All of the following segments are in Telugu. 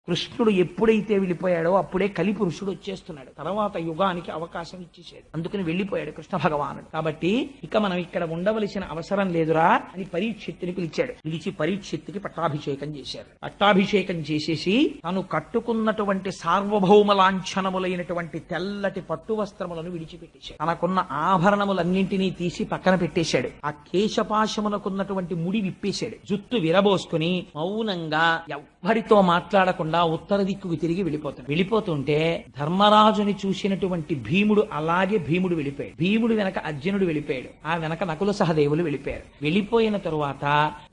కృష్ణుడు ఎప్పుడైతే వెళ్ళిపోయాడో అప్పుడే కలిపురుషుడు వచ్చేస్తున్నాడు. తర్వాత యుగానికి అవకాశం ఇచ్చేసాడు. అందుకని వెళ్ళిపోయాడు కృష్ణ భగవానుడు. కాబట్టి ఇక మనం ఇక్కడ ఉండవలసిన అవసరం లేదురా అని పరీక్షిత్తుని పిలిచాడు. పిలిచి పరీక్షిత్తుకి పట్టాభిషేకం చేశారు. పట్టాభిషేకం చేసేసి తను కట్టుకున్నటువంటి సార్వభౌమ లాంఛనములైనటువంటి తెల్లటి పట్టు వస్త్రములను విడిచిపెట్టేశాడు. తనకున్న ఆభరణములన్నింటినీ తీసి పక్కన పెట్టేశాడు. ఆ కేశపాశమునకున్నటువంటి ముడి విప్పేశాడు. జుత్తు విరబోసుకుని మౌనంగా ఎవ్వరితో మాట్లాడకుండా ఉత్తర దిక్కుకు తిరిగి వెళ్ళిపోతుంటే ధర్మరాజుని చూసినటువంటి భీముడు అలాగే భీముడు వెళ్ళిపోయాడు. భీముడు వెనక అర్జునుడు వెళ్ళిపోయాడు. ఆ వెనక నకుల సహదేవులు వెళ్ళిపోయారు. వెళ్ళిపోయిన తరువాత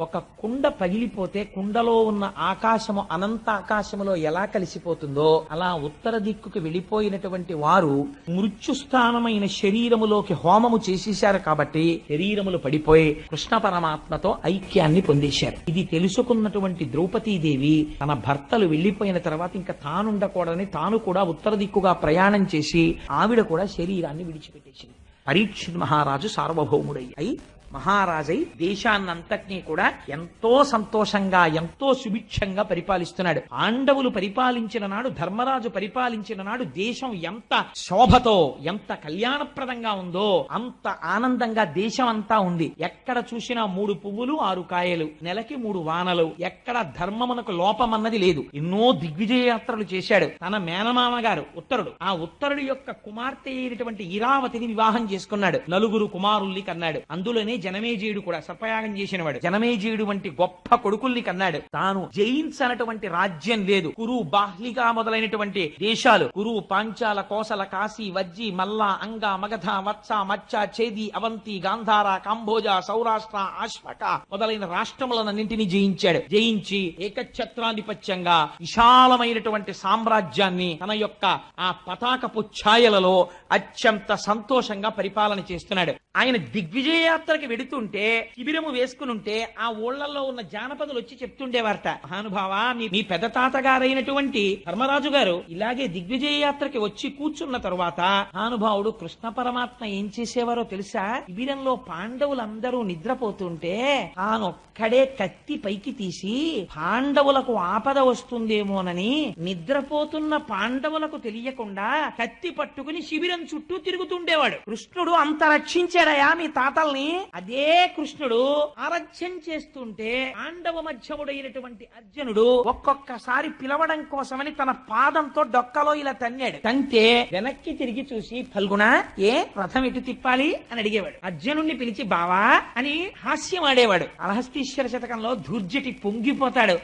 ఒక కుండ పగిలిపోతే కుండలో ఉన్న ఆకాశము అనంత ఆకాశములో ఎలా కలిసిపోతుందో అలా ఉత్తర దిక్కుకు వెళ్ళిపోయినటువంటి వారు మృత్యుస్థానమైన శరీరములోకి హోమము చేసేశారు. కాబట్టి శరీరములు పడిపోయి కృష్ణ పరమాత్మతో ఐక్యాన్ని పొందేశారు. ఇది తెలుసుకున్నటువంటి ద్రౌపదీదేవి తన భర్తలు వెళ్లిపోయిన తర్వాత ఇంకా తానుండకూడదని తాను కూడా ఉత్తర దిక్కుగా ప్రయాణం చేసి ఆవిడ కూడా శరీరాన్ని విడిచిపెట్టేసింది. పరీక్షిత్ మహారాజు సార్వభౌముడై మహారాజై దేశాన్నంతటినీ కూడా ఎంతో సంతోషంగా ఎంతో సుభిక్షంగా పరిపాలిస్తున్నాడు. పాండవులు పరిపాలించిన నాడు, ధర్మరాజు పరిపాలించిన నాడు దేశం ఎంత శోభతో ఎంత కళ్యాణప్రదంగా ఉందో అంత ఆనందంగా దేశం అంతా ఉంది. ఎక్కడ చూసినా 3 పువ్వులు 6 కాయలు, నెలకి 3 వానలు, ఎక్కడ ధర్మమునకు లోపమన్నది లేదు. ఎన్నో దిగ్విజయ యాత్రలు చేశాడు. తన మేనమామ గారు ఉత్తరుడు, ఆ ఉత్తరుడు యొక్క కుమార్తె అయినటువంటి ఇరావతిని వివాహం చేసుకున్నాడు. 4 కుమారుల్ని కన్నాడు. అందులోనే జనమేజయుడు కూడా సర్పయాగం చేసినవాడు. జనమేజయుడు వంటి గొప్ప కొడుకుల్ని కన్నాడు. తాను జయించనటువంటి రాజ్యం లేదు. కురు, బాహ్లిగా మొదలైనటువంటి దేశాలు, కురు, పాంచాల, కోసల, కాశీ, వజ్జి, మల్ల, అంగ, మగధ, వత్స, మచ్చ, చేది, అవంతి, గాంధార, కాంభోజ, సౌరాష్ట్ర, ఆశ్వక మొదలైన రాష్ట్రములన్నింటినీ జయించాడు. జయించి ఏకఛత్రాధిపత్యంగా విశాలమైనటువంటి సామ్రాజ్యాన్ని తన యొక్క ఆ పతాకపు ఛాయలలో అత్యంత సంతోషంగా పరిపాలన చేస్తున్నాడు. ఆయన దిగ్విజయయాత్రకి వెడుతుంటే శిబిరము వేసుకునుంటే ఆ ఊళ్లలో ఉన్న జానపదులు వచ్చి చెప్తుండేవారట, మహానుభావ మీ పెద్ద తాతగారైనటువంటి ధర్మరాజు గారు ఇలాగే దిగ్విజయ యాత్రకి వచ్చి కూర్చున్న తరువాత మహానుభావుడు కృష్ణ పరమాత్మ ఏం చేసేవారో తెలుసా? శిబిరంలో పాండవులందరూ నిద్రపోతుంటే తానొక్కడే కత్తి పైకి తీసి పాండవులకు ఆపద వస్తుందేమోనని నిద్రపోతున్న పాండవులకు తెలియకుండా కత్తి పట్టుకుని శిబిరం చుట్టూ తిరుగుతుండేవాడు. కృష్ణుడు అంత రక్షించాడయా మీ తాతల్ని. అదే కృష్ణుడు ఆరాధ్యం చేస్తుంటే పాండవ మధ్యముడైనటువంటి అర్జునుడు ఒక్కొక్కసారి పిలవడం కోసమని తన పాదంతో డొక్కలో ఇలా తన్నాడు. తంతే వెనక్కి తిరిగి చూసి ఫల్గుణ ఏ రథం ఎటు తిప్పాలి అని అడిగేవాడు. అర్జునుడిని పిలిచి బావా అని హాస్యం ఆడేవాడు. అలహస్తీశ్వర శతకంలో ధూర్జటి పొంగిపోతాడు.